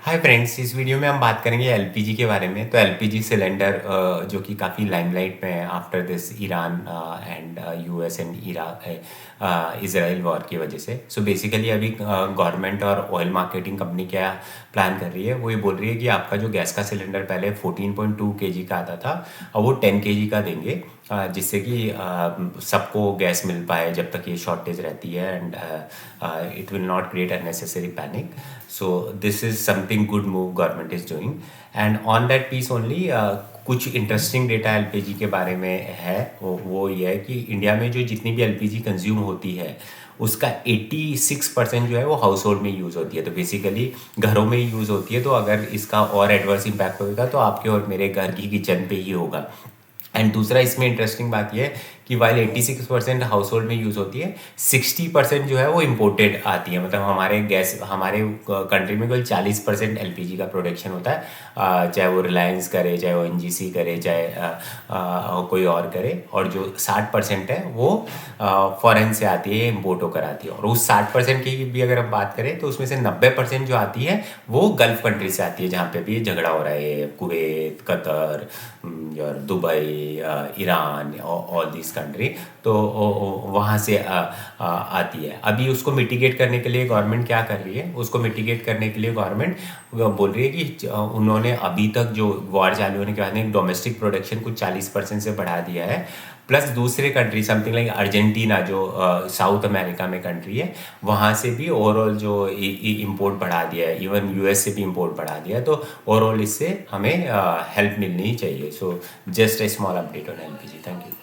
Hi friends, इस video में हम बात करेंगे एलपीजी के बारे में। तो एलपीजी सिलेंडर जो कि काफ़ी लाइमलाइट में है after this Iran and US and Iraq Israel war की वजह से। सो बेसिकली अभी गवर्नमेंट और ऑयल मार्केटिंग कंपनी क्या प्लान कर रही है, वो ये बोल रही है कि आपका जो गैस का सिलेंडर पहले 14.2 केजी का आता था, अब वो 10 केजी का देंगे, जिससे कि सबको गैस मिल पाए जब तक ये शॉर्टेज रहती है, and it will not create unnecessary panic. So this is something good move government is doing. And on that piece only कुछ इंटरेस्टिंग डेटा एलपीजी के बारे में है। वो ये है कि इंडिया में जो जितनी भी एलपीजी कंज्यूम होती है उसका 86% जो है वो हाउस होल्ड में यूज़ होती है। तो बेसिकली घरों में ही यूज़ होती है। तो अगर इसका और एडवर्स इम्पैक्ट होगा तो आपके और मेरे घर की किचन पे ही होगा। एंड दूसरा इसमें इंटरेस्टिंग बात यह है कि वाइल 86% हाउस होल्ड में यूज़ होती है, 60% जो है वो इम्पोर्टेड आती है। मतलब हमारे कंट्री में कोई 40% एलपीजी का प्रोडक्शन होता है, चाहे वो रिलायंस करे, चाहे वो एनजीसी करे, चाहे कोई और करे। और जो 60% है वो फॉरेन से आती है, इम्पोर्ट होकर आती है। और उस 60% की भी अगर हम बात करें तो उसमें से 90% जो आती है वो गल्फ़ कंट्री से आती है, जहाँ पे भी झगड़ा हो रहा है, कुवैत, कतर, और Dubai, Iran, all this country. तो वहाँ से आती है। अभी उसको मिटिगेट करने के लिए गवर्नमेंट क्या कर रही है, उसको मिटिगेट करने के लिए गवर्नमेंट बोल रही है कि उन्होंने अभी तक जो वॉर चालू होने के बाद में डोमेस्टिक प्रोडक्शन कुछ 40% से बढ़ा दिया है। प्लस दूसरे कंट्री समथिंग लाइक अर्जेंटीना, जो साउथ अमेरिका में कंट्री है, वहाँ से भी ओवरऑल जो इम्पोर्ट बढ़ा दिया है। इवन यूएस से भी इम्पोर्ट बढ़ा दिया है। तो ओवरऑल इससे हमें हेल्प मिलनी चाहिए। So just a small update on LPG. Thank you.